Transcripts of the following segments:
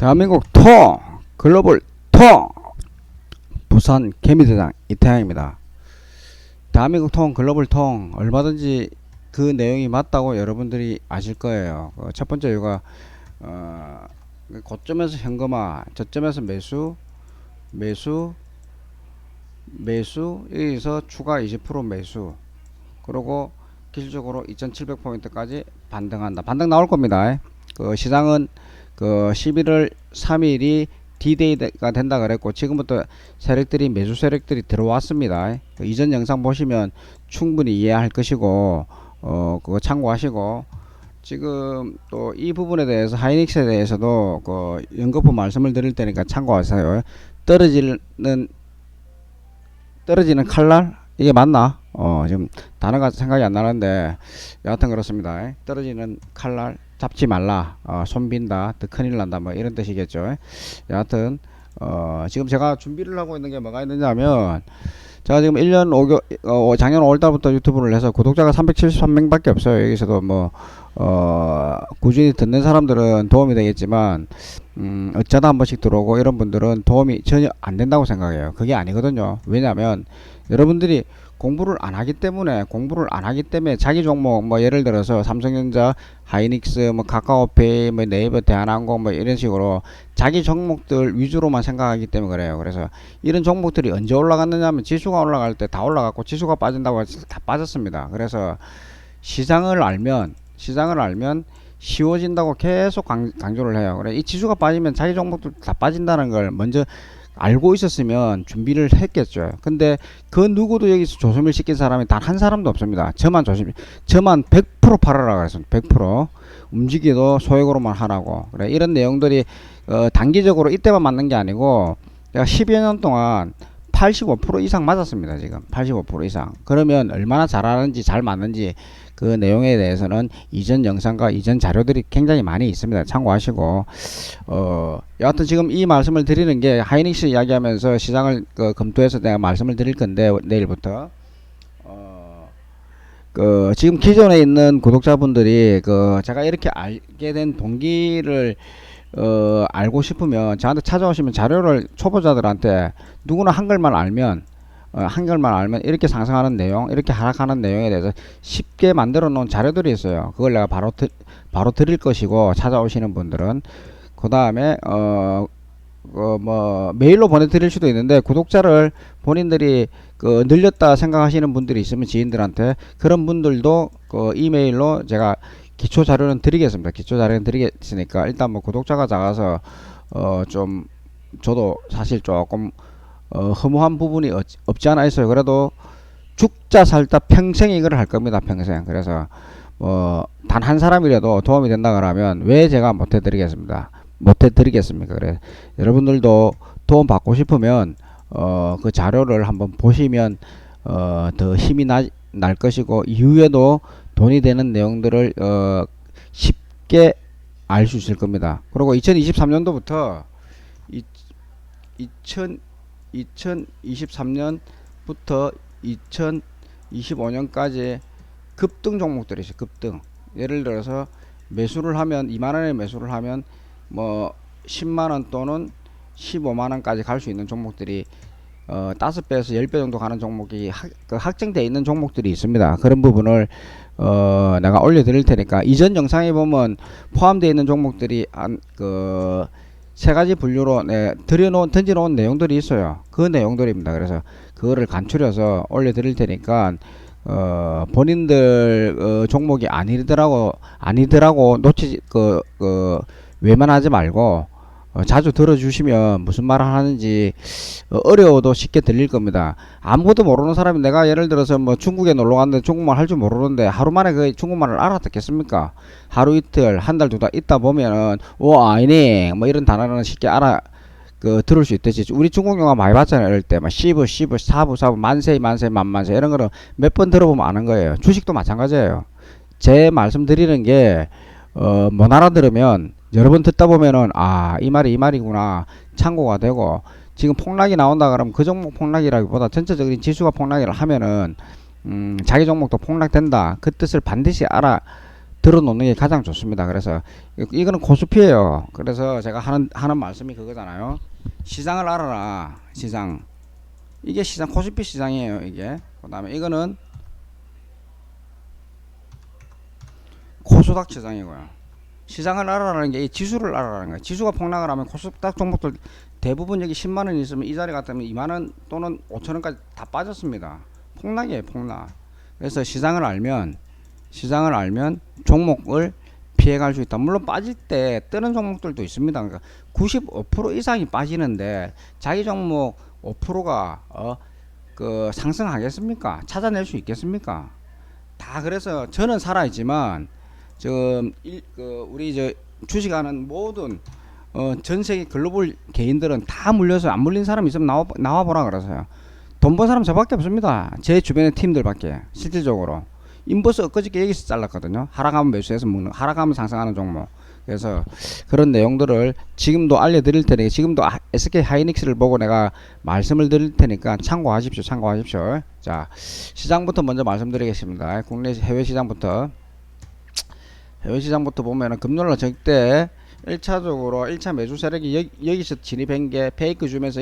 대한민국 통 글로벌 통 부산 개미대장 이태양입니다. 대한민국 통 글로벌 통 얼마든지 그 내용이 맞다고 여러분들이 아실 거예요. 첫 번째 이유가 고점에서 현금화, 저점에서 매수 여기서 추가 20% 매수, 그리고 기술적으로 2700포인트까지 반등한다. 반등 나올 겁니다. 그 시장은 그 11월 3일이 D-Day가 된다 그랬고, 지금부터 세력들이 매수 세력들이 들어왔습니다. 그 이전 영상 보시면 충분히 이해할 것이고, 그거 참고하시고, 지금 또 이 부분에 대해서 하이닉스에 대해서도 그 연거푸 말씀을 드릴 테니까 참고하세요. 떨어지는 칼날, 이게 맞나? 지금 단어가 생각이 안 나는데 여하튼 그렇습니다. 떨어지는 칼날 잡지 말라, 손 빈다, 더 큰일 난다, 뭐 이런 뜻이겠죠. 여하튼 지금 제가 준비를 하고 있는 게 뭐가 있느냐면, 제가 지금 1년 5개월, 작년 5월달부터 유튜브를 해서 구독자가 373명밖에 없어요. 여기서도 뭐 꾸준히 듣는 사람들은 도움이 되겠지만, 어쩌다 한 번씩 들어오고 이런 분들은 도움이 전혀 안 된다고 생각해요. 그게 아니거든요. 왜냐면 여러분들이 공부를 안 하기 때문에 자기 종목, 뭐 예를 들어서 삼성전자, 하이닉스, 뭐 카카오페이, 뭐 네이버, 대한항공, 뭐 이런 식으로 자기 종목들 위주로만 생각하기 때문에 그래요. 그래서 이런 종목들이 언제 올라갔느냐 하면, 지수가 올라갈 때 다 올라갔고, 지수가 빠진다고 해서 다 빠졌습니다. 그래서 시장을 알면 쉬워진다고 계속 강조를 해요. 그래, 이 지수가 빠지면 자기 종목들 다 빠진다는 걸 먼저 알고 있었으면 준비를 했겠죠. 근데 그 누구도 여기서 조심을 시킨 사람이 단 한 사람도 없습니다. 저만 100% 팔아라 그랬습니다. 100% 움직여도 소액으로만 하라고. 그래, 이런 내용들이 단기적으로 이때만 맞는 게 아니고, 제가 10여 년 동안 85% 이상 맞았습니다. 지금 85% 이상. 그러면 얼마나 잘하는지, 잘 맞는지, 그 내용에 대해서는 이전 영상과 이전 자료들이 굉장히 많이 있습니다. 참고하시고, 여하튼 지금 이 말씀을 드리는 게 하이닉스 이야기하면서 시장을 검토해서 내가 말씀을 드릴 건데, 내일부터 지금 기존에 있는 구독자분들이 제가 이렇게 알게 된 동기를 알고 싶으면 저한테 찾아오시면, 자료를 초보자들한테 누구나 한글만 알면 이렇게 상승하는 내용, 이렇게 하락하는 내용에 대해서 쉽게 만들어 놓은 자료들이 있어요. 그걸 내가 바로 드릴 것이고, 찾아오시는 분들은 그 다음에 뭐 메일로 보내드릴 수도 있는데, 구독자를 본인들이 늘렸다 생각하시는 분들이 있으면 지인들한테, 그런 분들도 이메일로 제가 기초 자료는 드리겠습니다. 기초 자료는 드리겠으니까, 일단 뭐 구독자가 작아서 좀 저도 사실 조금 허무한 부분이 없지 않아 있어요. 그래도 죽자 살다 평생 이걸 할 겁니다. 평생. 그래서 단 한 사람이라도 도움이 된다 그러면 왜 제가 못 해드리겠습니까? 그래, 여러분들도 도움 받고 싶으면 그 자료를 한번 보시면 더 힘이 날 것이고, 이후에도 돈이 되는 내용들을 쉽게 알 수 있을 겁니다. 그리고 2023년도부터 2023년부터 2025년까지 급등 종목들이 있어요. 급등. 예를 들어서 매수를 하면, 2만원에 매수를 하면 뭐 10만원 또는 15만원까지 갈 수 있는 종목들이 5배에서 10배 정도 가는 종목이 확정되어 있는 종목들이 있습니다. 그런 부분을 내가 올려드릴 테니까, 이전 영상에 보면 포함되어 있는 종목들이 세 가지 분류로 던져놓은 내용들이 있어요. 그 내용들입니다. 그래서 그거를 간추려서 올려드릴 테니까, 본인들 종목이 아니더라고 외면하지 말고 자주 들어주시면 무슨 말을 하는지 어려워도 쉽게 들릴 겁니다. 아무것도 모르는 사람이, 내가 예를 들어서 뭐 중국에 놀러 갔는데 중국말 할 줄 모르는데 하루 만에 그 중국말을 알아듣겠습니까? 하루 이틀, 한 달, 두 달 있다 보면은 아이니 뭐 이런 단어는 쉽게 들을 수 있듯이, 우리 중국 영화 많이 봤잖아요. 이럴 때 막 시부 사부 만세 만만세 이런 거는 몇 번 들어보면 아는 거예요. 주식도 마찬가지예요. 제 말씀 드리는 게 못 알아들으면 여러 번 듣다 보면은 이 말이 이 말이구나 참고가 되고, 지금 폭락이 나온다 그러면 그 종목 폭락이라기보다 전체적인 지수가 폭락을 하면은 자기 종목도 폭락된다, 그 뜻을 반드시 들어놓는 게 가장 좋습니다. 그래서 이거는 코스피예요. 그래서 제가 하는 말씀이 그거잖아요. 시장을 알아라. 시장. 이게 시장 코스피 시장이에요. 이게. 그다음에 이거는 코스닥 시장이고요. 시장을 알아라는 게 이 지수를 알아라는 거예요. 지수가 폭락을 하면 코스닥 종목들 대부분 여기 10만원 있으면 이 자리 같으면 2만원 또는 5천원까지 다 빠졌습니다. 폭락이에요. 폭락. 그래서 시장을 알면 종목을 피해갈 수 있다. 물론 빠질 때 뜨는 종목들도 있습니다. 그러니까 95% 이상이 빠지는데 자기 종목 5%가 그 상승하겠습니까? 찾아낼 수 있겠습니까? 다 그래서 저는 살아있지만 지금 우리 저 주식하는 모든 전 세계 글로벌 개인들은 다 물려서 안 물린 사람 있으면 나와보라 그러세요. 돈 번 사람 저밖에 없습니다. 제 주변의 팀들밖에. 실질적으로 인버스 엊그저께 여기서 잘랐거든요. 하락하면 매수해서 먹는, 하락하면 상승하는 종목. 그래서 그런 내용들을 지금도 알려드릴 테니까, 지금도 SK 하이닉스를 보고 내가 말씀을 드릴 테니까 참고하십시오. 자, 시장부터 먼저 말씀드리겠습니다. 국내 해외 시장부터 보면은 금요일날 적대 1차적으로 1차 매수 세력이 여기서 진입한 게 페이크 주면서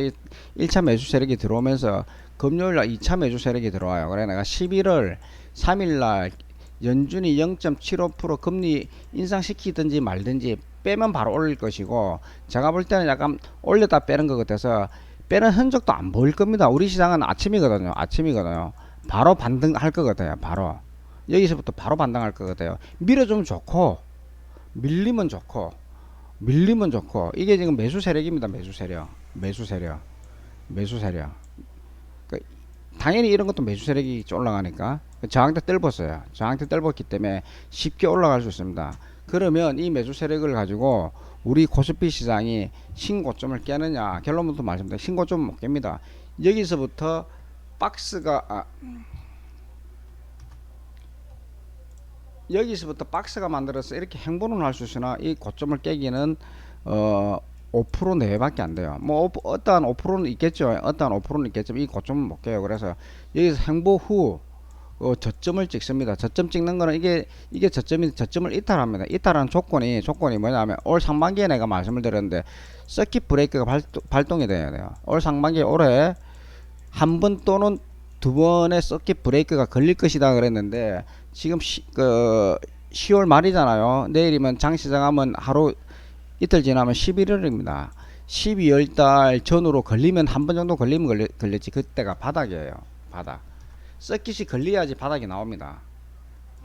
1차 매수 세력이 들어오면서 금요일날 2차 매수 세력이 들어와요. 그래 내가 11월 3일날 연준이 0.75% 금리 인상시키든지 말든지 빼면 바로 올릴 것이고, 제가 볼 때는 약간 올렸다 빼는 것 같아서 빼는 흔적도 안 보일 겁니다. 우리 시장은 아침이거든요. 바로 반등할 것 같아요. 바로 여기서부터 바로 반등할 것 같아요. 밀어주면 좋고 밀리면 좋고 이게 지금 매수 세력입니다. 매수 세력. 당연히 이런 것도 매수 세력이 올라가니까 저항대 뜰었어요. 저항대 뜰었기 때문에 쉽게 올라갈 수 있습니다. 그러면 이 매수 세력을 가지고 우리 코스피 시장이 신고점을 깨느냐, 결론부터 말씀드릴게요. 신고점 못 깹니다. 여기서부터 박스가 만들어서 이렇게 행보는 할 수 있으나 이 고점을 깨기는 5% 내외밖에 안 돼요. 뭐 어떠한 5%는 있겠죠. 이 고점은 못 깨요. 그래서 여기서 행보 후 저점을 찍습니다. 저점 찍는 거는 이게 저점을 이탈합니다. 이탈하는 조건이 뭐냐면 올 상반기에 내가 말씀을 드렸는데 서킷 브레이크가 발동이 돼야 돼요. 올 상반기에 올해 한 번 또는 두 번의 서킷 브레이크가 걸릴 것이다 그랬는데 지금 10월 말이잖아요. 내일이면 장시장하면 하루 이틀 지나면 11월입니다. 12월달 전후로 걸리면 한 번 정도 걸리면 걸렸지. 그때가 바닥이에요. 바닥. 서킷이 걸려야지 바닥이 나옵니다.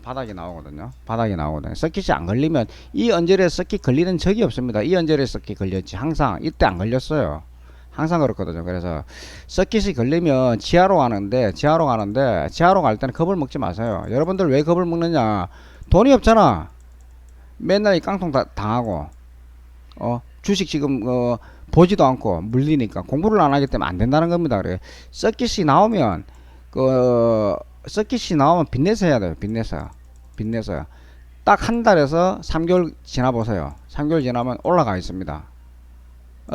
바닥이 나오거든요. 서킷이 안 걸리면 이 언저리에 서킷 걸리는 적이 없습니다. 이 언저리에 서킷 걸렸지. 항상 이때 안 걸렸어요. 항상 그렇거든요. 그래서 서킷이 걸리면 지하로 가는데 지하로 갈 때는 겁을 먹지 마세요. 여러분들 왜 겁을 먹느냐? 돈이 없잖아. 맨날 이 깡통 당하고 주식 지금 보지도 않고 물리니까 공부를 안 하기 때문에 안 된다는 겁니다. 그래 서킷이 나오면 빚내서 해야 돼요. 빚내서 딱 한 달에서 3개월 지나 보세요. 3개월 지나면 올라가 있습니다.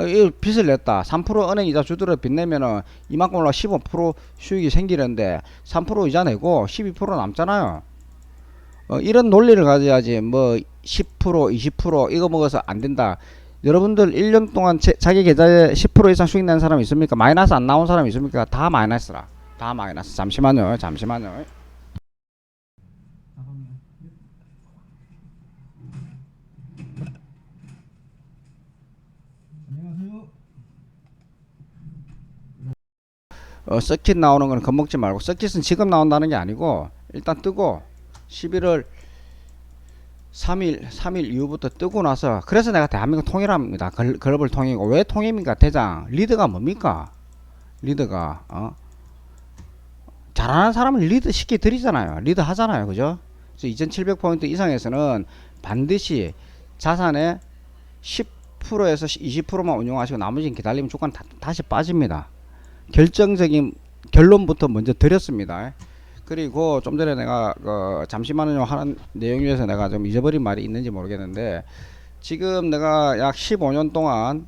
이 빚을 냈다. 3% 은행 이자 주더라 빚내면은 이만큼 올라 15% 수익이 생기는데 3% 이자 내고 12% 남잖아요. 이런 논리를 가져야지. 뭐 10% 20% 이거 먹어서 안 된다. 여러분들 1년 동안 자기 계좌에 10% 이상 수익 낸 사람 있습니까? 마이너스 안 나온 사람 있습니까? 다 마이너스라. 잠시만요. 서킷 나오는 건 겁먹지 말고, 서킷은 지금 나온다는 게 아니고 일단 뜨고 11월 3일 이후부터 뜨고 나서, 그래서 내가 대한민국 통일합니다. 글로벌 통일이고. 왜 통일입니까? 대장 리드가 뭡니까? 잘하는 사람을 리드 시켜 드리잖아요. 리드 하잖아요. 그죠? 그래서 2700포인트 이상에서는 반드시 자산의 10%에서 20%만 운용하시고 나머지는 기다리면 주가는 다시 빠집니다. 결정적인 결론부터 먼저 드렸습니다. 그리고 좀 전에 내가 잠시만요 하는 내용 중에서 내가 좀 잊어버린 말이 있는지 모르겠는데, 지금 내가 약 15년 동안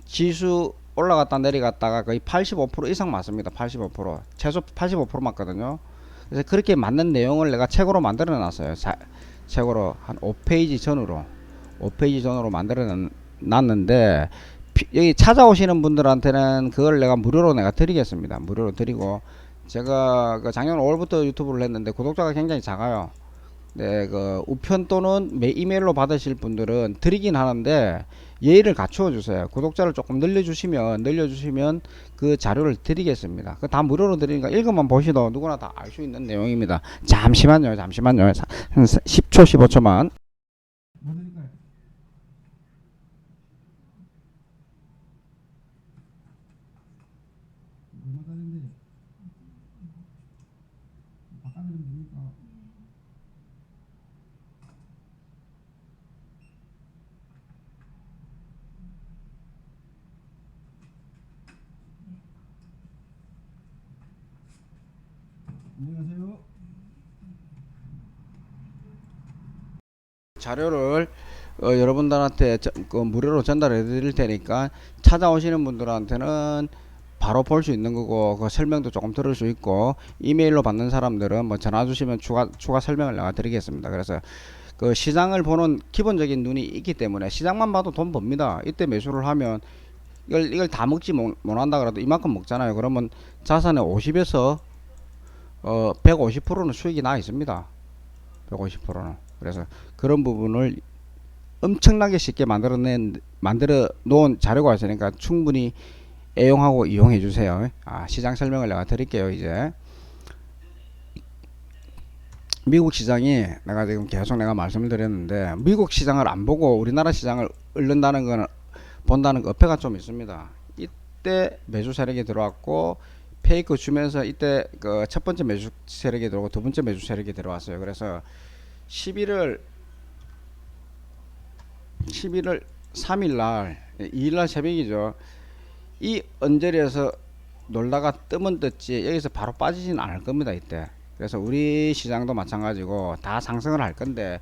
지수 올라갔다 내려갔다가 거의 85% 이상 맞습니다. 85% 최소 85% 맞거든요. 그래서 그렇게 맞는 내용을 내가 책으로 만들어 놨어요. 책으로 한 5페이지 전으로 만들어 놨는데 여기 찾아오시는 분들한테는 그걸 내가 무료로 내가 드리겠습니다. 무료로 드리고 제가 그 작년 5월부터 유튜브를 했는데 구독자가 굉장히 작아요. 네, 그 우편 또는 이메일로 받으실 분들은 드리긴 하는데 예의를 갖추어 주세요. 구독자를 조금 늘려주시면 그 자료를 드리겠습니다. 그 다 무료로 드리니까 읽어만 보시도 누구나 다 알 수 있는 내용입니다. 잠시만요. 한 10초, 15초만. 안녕하세요. 자료를 여러분들한테 그 무료로 전달해 드릴 테니까 찾아오시는 분들한테는 바로 볼 수 있는 거고 그 설명도 조금 들을 수 있고 이메일로 받는 사람들은 뭐 전화 주시면 추가 설명을 내가 드리겠습니다. 그래서 그 시장을 보는 기본적인 눈이 있기 때문에 시장만 봐도 돈 법니다. 이때 매수를 하면 이걸 다 먹지 못한다 그래도 이만큼 먹잖아요. 그러면 자산의 50에서 150%는 수익이 나 있습니다. 150%는. 그래서 그런 부분을 엄청나게 쉽게 만들어 놓은 자료가 있으니까 충분히 애용하고 이용해 주세요. 시장 설명을 내가 드릴게요. 이제 미국 시장이 내가 지금 계속 내가 말씀을 드렸는데 미국 시장을 안 보고 우리나라 시장을 본다는 거 어폐가 좀 있습니다. 이때 매수 세력이 들어왔고 페이크 주면서 이때 그 첫 번째 매수 세력이 들어오고 두 번째 매수 세력이 들어왔어요. 그래서 11월 3일 날 2일 날 새벽이죠. 이 언저리에서 놀다가 뜨면 떴지 여기서 바로 빠지진 않을 겁니다. 이때. 그래서 우리 시장도 마찬가지고 다 상승을 할 건데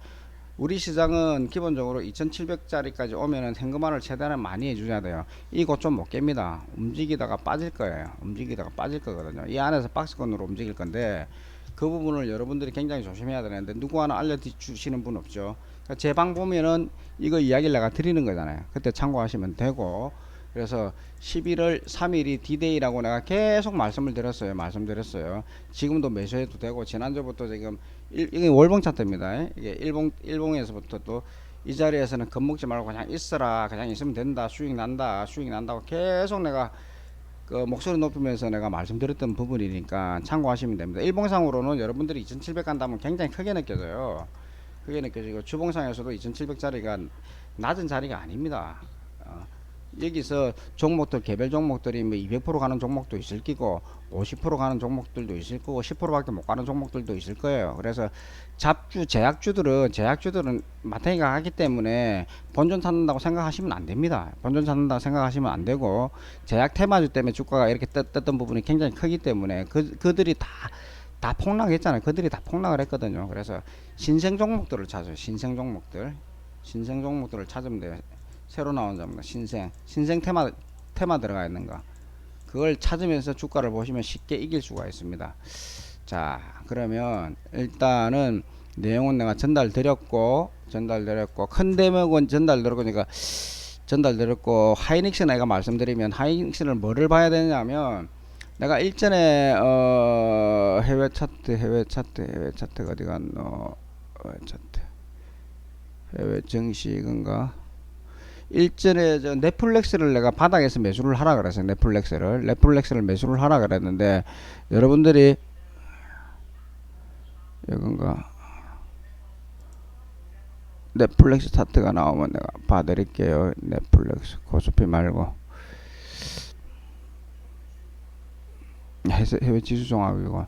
우리 시장은 기본적으로 2700짜리까지 오면은 현금화를 최대한 많이 해줘야 돼요. 이거 좀 못 깹니다. 움직이다가 빠질 거예요. 움직이다가 빠질 거거든요. 이 안에서 박스권으로 움직일 건데 그 부분을 여러분들이 굉장히 조심해야 되는데 누구 하나 알려주시는 분 없죠. 그러니까 제 방 보면은 이거 이야기를 내가 드리는 거잖아요. 그때 참고하시면 되고 그래서 11월 3일이 디데이라고 내가 계속 말씀드렸어요. 지금도 매수해도 되고 지난주부터 지금 이게 월봉 차트입니다. 이게 일봉에서부터 또 이 자리에서는 겁먹지 말고 그냥 있어라, 그냥 있으면 된다, 수익 난다고 계속 내가 그 목소리 높이면서 내가 말씀드렸던 부분이니까 참고하시면 됩니다. 일봉상으로는 여러분들이 2700 간다면 굉장히 크게 느껴져요. 크게 느껴지고 주봉상에서도 2700짜리가 낮은 자리가 아닙니다. 여기서 종목들 개별 종목들이 뭐 200% 가는 종목도 있을 끼고 50% 가는 종목들도 있을 거고 10%밖에 못 가는 종목들도 있을 거예요. 그래서 제약주들은 마탱이가 하기 때문에 본전 찾는다고 생각하시면 안 됩니다. 본전 찾는다고 생각하시면 안 되고 제약 테마주 때문에 주가가 이렇게 떴던 부분이 굉장히 크기 때문에 그들이 다 폭락했잖아요. 그들이 다 폭락을 했거든요. 그래서 신생 종목들을 찾아요. 신생 종목들을 찾으면 돼요. 새로 나온 겁니다. 신생 테마 들어가 있는 거 그걸 찾으면서 주가를 보시면 쉽게 이길 수가 있습니다. 자, 그러면 일단은 내용은 내가 전달드렸고 큰 대목은 전달드렸고 하이닉스 내가 말씀드리면 하이닉스는 뭐를 봐야 되냐면 내가 일전에 해외 차트가 어디 갔노? 해외 증시인가? 일전에 저 넷플릭스를 내가 바닥에서 매수를 하라 그랬어요. 넷플릭스를 매수를 하라 그랬는데 여러분들이 이건가 넷플릭스 차트가 나오면 내가 봐드릴게요. 넷플릭스 코스피 말고 해외 지수 종합이고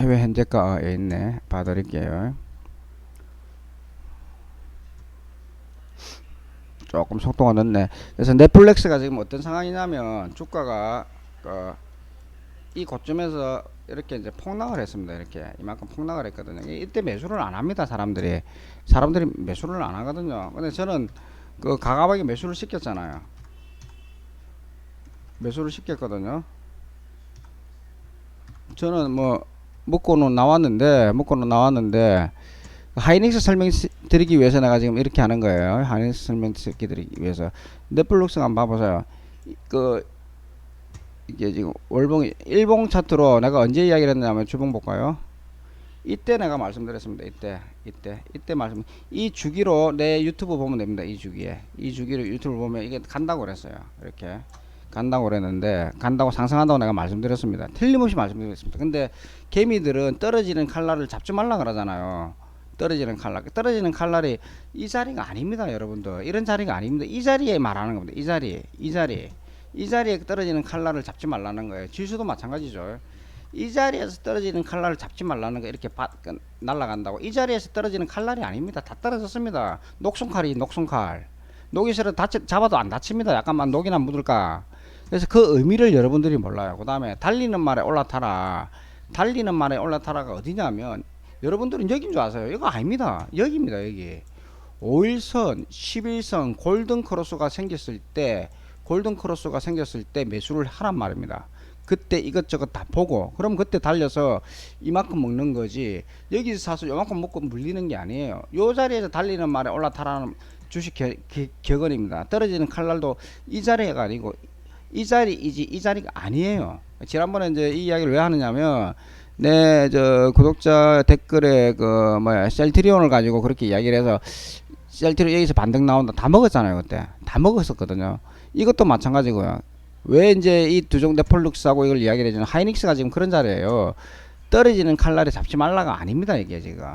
해외 현재가에 있네. 봐드릴게요. 조금 속도가 늦네. 그래서 넷플릭스가 지금 어떤 상황이냐면 주가가 이 고점에서 이렇게 이제 폭락을 했습니다. 이렇게 이만큼 폭락을 했거든요. 이때 매수를 안 합니다. 사람들이 매수를 안 하거든요. 근데 저는 그 가감하게 매수를 시켰잖아요. 매수를 시켰거든요. 저는 뭐 묶고는 나왔는데 하이닉스 설명드리기 위해서 내가 지금 이렇게 하는 거예요. 하이닉스 설명드리기 위해서. 넷플릭스 한번 봐보세요. 그 이게 지금 월봉 일봉 차트로 내가 언제 이야기를 했냐면 주봉 볼까요? 이때 내가 말씀드렸습니다. 이때 말씀, 이 주기로 내 유튜브 보면 됩니다. 이 주기로 유튜브 보면 이게 간다고 그랬어요. 이렇게 간다고 그랬는데, 간다고 상승한다고 내가 말씀드렸습니다. 틀림없이 말씀드렸습니다. 근데 개미들은 떨어지는 칼날을 잡지 말라 그러잖아요. 떨어지는 칼날이 이 자리가 아닙니다. 여러분들, 이런 자리가 아닙니다. 이 자리에 말하는 겁니다. 이 자리에 떨어지는 칼날을 잡지 말라는 거예요. 지수도 마찬가지죠. 이 자리에서 떨어지는 칼날을 잡지 말라는 거. 이렇게 날아간다고. 이 자리에서 떨어지는 칼날이 아닙니다. 다 떨어졌습니다. 녹슨칼이 녹슨칼. 녹이 싫어 잡아도 안 다칩니다. 약간만 녹이나 묻을까. 그래서 그 의미를 여러분들이 몰라요. 그 다음에 달리는 말에 올라타라. 달리는 말에 올라타라가 어디냐면, 여러분들은 여긴 줄 아세요? 이거 아닙니다. 여기입니다. 여기 5일선 11선 골든크로스가 생겼을 때, 매수를 하란 말입니다. 그때 이것저것 다 보고, 그럼 그때 달려서 이만큼 먹는 거지, 여기서 사서 요만큼 먹고 물리는 게 아니에요. 요 자리에서 달리는 말에 올라타라는 주식 격언입니다. 떨어지는 칼날도 이 자리가 아니고 이 자리이지 이 자리가 아니에요. 지난번에 이제 이 이야기를 왜 하느냐면, 저 구독자 댓글에 그 뭐야 셀트리온을 가지고 그렇게 이야기를 해서, 셀트리온 여기서 반등 나온다 다 먹었잖아요. 그때 다 먹었었거든요. 이것도 마찬가지고요. 왜 이제 이 두종 넷플릭스하고 이걸 이야기를 해주는, 하이닉스가 지금 그런 자리에요. 떨어지는 칼날에 잡지 말라가 아닙니다. 이게 지금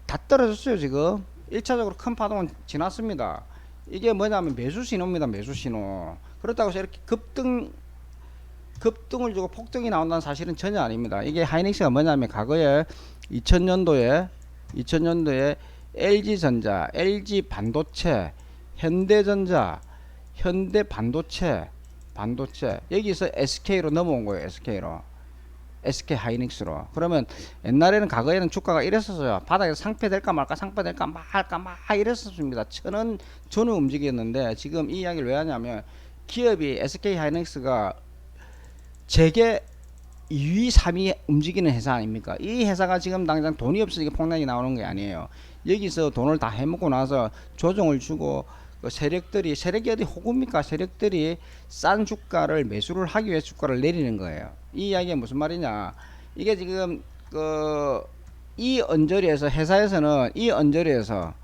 다 떨어졌어요. 지금 1차적으로 큰 파동은 지났습니다. 이게 뭐냐면 매수 신호입니다. 매수 신호. 그렇다고 해서 이렇게 급등을 주고 폭등이 나온다는 사실은 전혀 아닙니다. 이게 하이닉스가 뭐냐면, 과거에 2000년도에 LG전자, LG반도체, 현대전자, 현대반도체, 여기서 SK로 넘어온 거예요. SK 하이닉스로. 그러면 옛날에는, 과거에는 주가가 이랬었어요. 바닥에서 상패될까 말까 이랬었습니다. 천원 전후 움직였는데, 지금 이 이야기를 왜 하냐면, 기업이 SK 하이닉스가 재계 2위 3위 움직이는 회사 아닙니까? 이 회사가 지금 당장 돈이 없으니까 폭락이 나오는 게 아니에요. 여기서 돈을 다 해먹고 나서 조정을 주고, 세력이 어디 호구입니까? 세력들이 싼 주가를 매수를 하기 위해 주가를 내리는 거예요. 이 이야기가 무슨 말이냐? 이게 지금 이 언저리에서, 회사에서는 이 언저리에서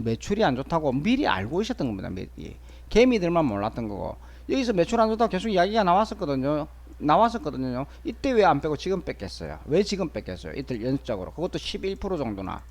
매출이 안 좋다고 미리 알고 있었던 겁니다. 개미들만 몰랐던 거고, 여기서 매출 안 좋다고 계속 이야기가 나왔었거든요. 이때 왜 안 빼고 지금 뺐겠어요? 왜 지금 뺐겠어요? 이틀 연속적으로. 그것도 11% 정도나.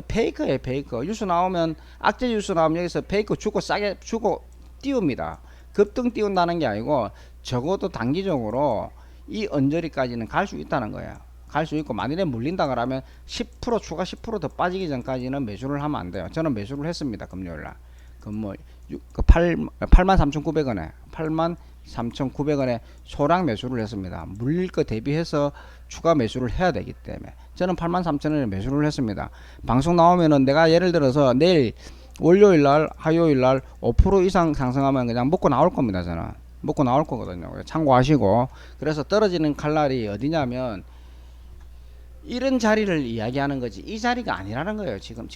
페이크예요. 페이크. 뉴스 나오면, 악재 뉴스 나오면 여기서 페이크 주고 싸게 주고 띄웁니다. 급등 띄운다는 게 아니고, 적어도 단기적으로 이 언저리까지는 갈 수 있다는 거예요. 갈 수 있고, 만일에 물린다 그러면 10% 추가 10% 더 빠지기 전까지는 매수를 하면 안 돼요. 저는 매수를 했습니다. 금요일날. 83,900원에 83,900원에 소량 매수를 했습니다. 물릴 거 대비해서 추가 매수를 해야 되기 때문에 저는 83,000원에 매수를 했습니다. 방송 나오면은 내가 예를 들어서 내일 월요일날 화요일날 5% 이상 상승하면 그냥 먹고 나올 겁니다. 저는 먹고 나올 거거든요. 참고하시고. 그래서 떨어지는 칼날이 어디냐면, 이런 자리를 이야기하는 거지 이 자리가 아니라는 거예요. 지금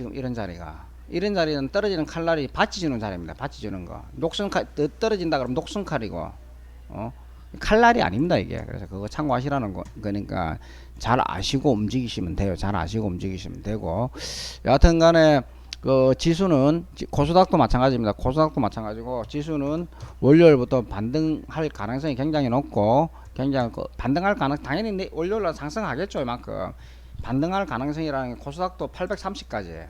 이런 자리는 떨어지는 칼날이 받치 주는 자리입니다. 받치 주는 거. 녹슨칼 떨어진다 그러면 녹슨칼이고, 칼날이 아닙니다 이게. 그래서 그거 참고하시라는 거니까 잘 아시고 움직이시면 돼요. 되고, 여하튼간에 그 지수는, 코스닥도 마찬가지입니다. 마찬가지고, 지수는 월요일부터 반등할 가능성이 굉장히 높고, 반등할 당연히 월요일날 상승하겠죠. 이만큼 반등할 가능성이라는 게, 코스닥도 830까지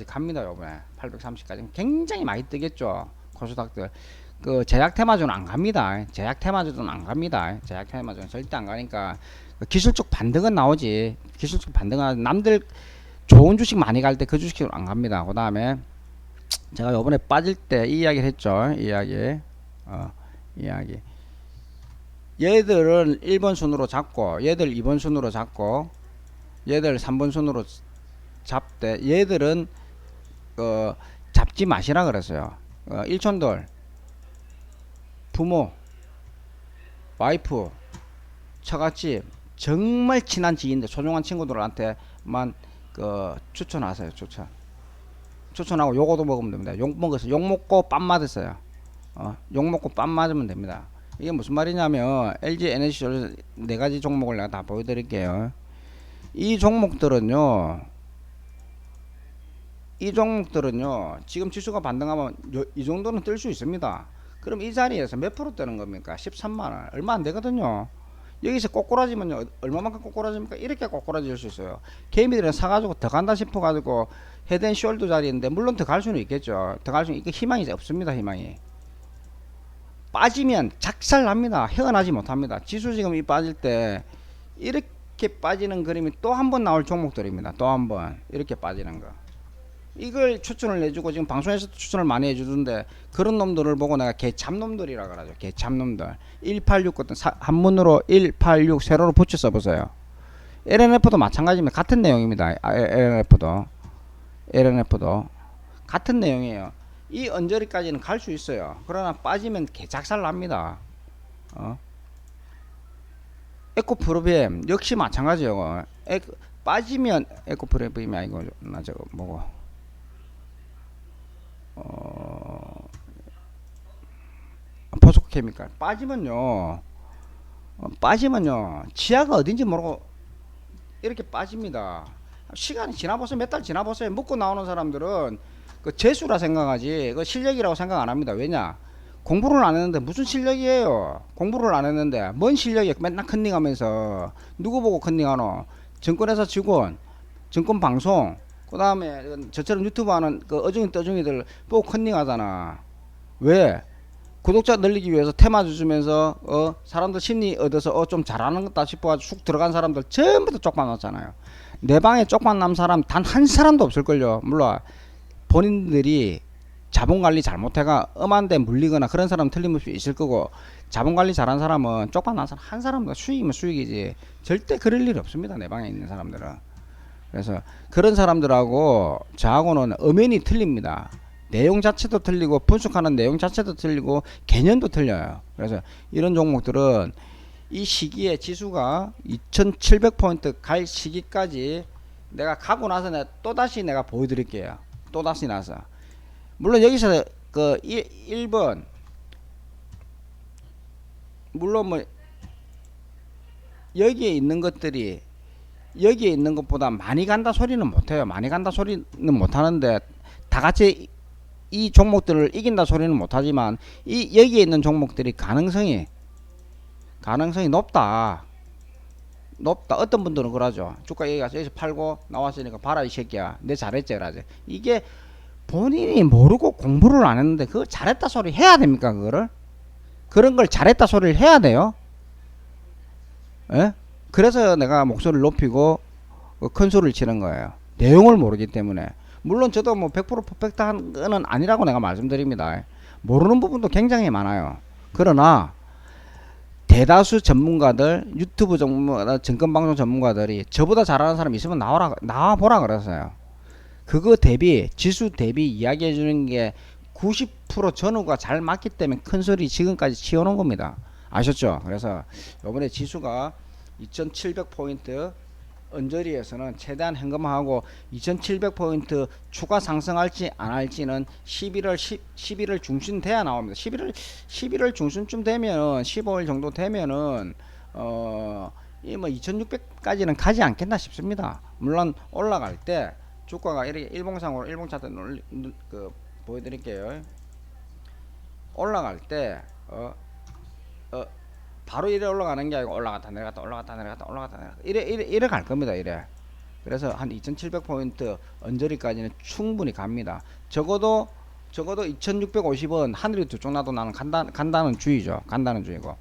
갑니다. 요번에 830까지 굉장히 많이 뜨겠죠. 코스닥들. 그 제약 테마주는 안 갑니다. 제약 테마주는 절대 안 가니까, 기술적 반등은 나오지. 남들 좋은 주식 많이 갈 때 그 주식은 안 갑니다. 그 다음에 제가 요번에 빠질 때 이 이야기를 했죠. 이야기. 얘들은 1번 순으로 잡고, 얘들 2번 순으로 잡고, 얘들 3번 순으로 잡되, 얘들은 잡지 마시라 그랬어요. 일촌들, 부모, 와이프, 처갓집, 정말 친한 지인들, 소중한 친구들한테만 추천하세요. 추천하고 요거도 먹으면 됩니다. 욕 먹고 빰 맞으세요. 욕 먹고 빰 맞으면 됩니다. 이게 무슨 말이냐면 LG 에너지솔루션 4가지 종목을 내가 다 보여드릴게요. 이 종목들은요 지금 지수가 반등하면 이 정도는 뜰 수 있습니다. 그럼 이 자리에서 몇 프로 뜨는 겁니까? 13만원 얼마 안 되거든요. 여기서 꼬꾸라지면요 얼마만큼 꼬꾸라집니까? 이렇게 꼬꾸라질 수 있어요. 개미들은 사가지고 더 간다 싶어 가지고 헤드앤숄더 자리인데 물론 더 갈 수는 있겠죠. 더 갈 수는 있고 희망이 없습니다. 희망이 빠지면 작살납니다. 헤어나지 못합니다. 지수 지금 이 빠질 때 이렇게 빠지는 그림이 또 한 번 나올 종목들입니다. 또 한 번 이렇게 빠지는 거, 이걸 추천을 해주고 지금 방송에서도 추천을 많이 해주던데 그런 놈들을 보고 내가 개참놈들이라 그러죠. 개참놈들. 186 같은 한문으로 186 세로로 붙여 써보세요. LNF도 마찬가지입니다. 같은 내용입니다. LNF도 같은 내용이에요. 이 언저리까지는 갈 수 있어요. 그러나 빠지면 개작살 납니다. 에코프로비엠 역시 마찬가지예요. 빠지면 에코프로비엠이 아니고 나 저거 뭐고 포스코케미칼 빠지면요 지하가 어딘지 모르고 이렇게 빠집니다. 시간이 지나보세요. 몇 달 지나보세요. 먹고 나오는 사람들은 그 재수라 생각하지 그 실력이라고 생각 안 합니다. 왜냐? 공부를 안 했는데 무슨 실력이에요? 공부를 안 했는데 뭔 실력이야? 맨날 컨닝하면서 누구 보고 컨닝하노? 증권회사 직원, 증권 방송, 그 다음에 저처럼 유튜브 하는 그 어중이 떠중이들 보고 컨닝하잖아. 왜? 구독자 늘리기 위해서 테마 주면서 사람들 심리 얻어서 좀 잘하는 것다 싶어가지고 쑥 들어간 사람들 전부 다 쪽만 놨잖아요. 내 방에 쪽만 남 사람 단 한 사람도 없을걸요. 물론 본인들이 자본관리 잘못해가 엄한데 물리거나 그런 사람 틀림없이 있을 거고, 자본관리 잘한 사람은 쪽만 난 사람 한 사람도 수익이면 수익이지 절대 그럴 일이 없습니다. 내 방에 있는 사람들은. 그래서 그런 사람들하고 저하고는 엄연히 틀립니다. 내용 자체도 틀리고 분석하는 내용 자체도 틀리고 개념도 틀려요. 그래서 이런 종목들은 이 시기에 지수가 2700포인트 갈 시기까지 내가 가고 나서 내가 또다시 내가 보여드릴게요. 또다시 나서 물론 여기서 그 1번 물론 뭐 여기에 있는 것들이 여기에 있는 것보다 많이 간다 소리는 못해요. 많이 간다 소리는 못하는데 다같이 이 종목들을 이긴다 소리는 못하지만 이 여기에 있는 종목들이 가능성이 높다. 어떤 분들은 그러죠. 주가 여기 가서 여기서 팔고 나왔으니까 봐라 이 새끼야 내 잘했지 그러지. 이게 본인이 모르고 공부를 안 했는데 그거 잘했다 소리 해야 됩니까? 그런 걸 잘했다 소리를 해야 돼요. 예? 그래서 내가 목소리를 높이고 큰 소리를 치는 거예요. 내용을 모르기 때문에. 물론 저도 뭐 100% 퍼펙트한 거는 아니라고 내가 말씀드립니다. 모르는 부분도 굉장히 많아요. 그러나 대다수 전문가들, 유튜브 전문가, 증권방송 전문가들이 저보다 잘하는 사람 있으면 나와보라 그랬어요. 그거 대비, 지수 대비 이야기해 주는 게 90% 전후가 잘 맞기 때문에 큰 소리 지금까지 치워놓은 겁니다. 아셨죠? 그래서 이번에 지수가 2700포인트 언저리에서는 최대한 현금화하고 2700포인트 추가 상승할지 안 할지는 11월 중순 돼야 나옵니다. 11월 중순쯤 되면 15일 정도 되면은 이 뭐 2600까지는 가지 않겠나 싶습니다. 물론 올라갈 때 주가가 이렇게 일봉상으로 일봉 차트 보여드릴게요. 올라갈 때 바로 이래 올라가는 게 아니고 올라갔다 내려갔다 이래 갈 겁니다. 이래. 그래서 한 2700포인트 언저리까지는 충분히 갑니다. 적어도 2650원 하늘이 두 쪽 나도 나는 간다는 주의죠. 간다는 주의고.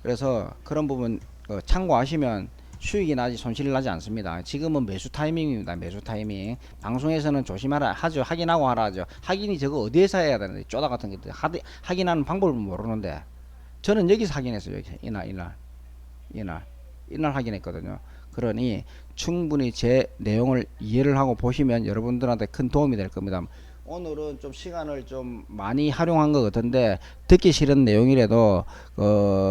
그래서 그런 부분 참고하시면 수익이 나지 손실이 나지 않습니다. 지금은 매수 타이밍입니다. 매수 타이밍. 방송에서는 조심하라 하죠. 확인하고 하라 하죠. 확인이 저거 어디에서 해야 되는데 쪼다 같은 게 확인하는 방법을 모르는데 저는 여기서 확인했어요. 이날 확인했거든요. 그러니 충분히 제 내용을 이해를 하고 보시면 여러분들한테 큰 도움이 될 겁니다. 오늘은 좀 시간을 좀 많이 활용한 것 같은데 듣기 싫은 내용이라도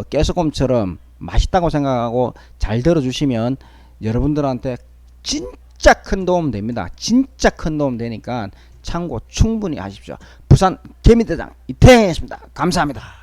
깨소금처럼 맛있다고 생각하고 잘 들어주시면 여러분들한테 진짜 큰 도움 됩니다. 진짜 큰 도움 되니까 참고 충분히 하십시오. 부산 개미대장 이태영이었습니다. 감사합니다.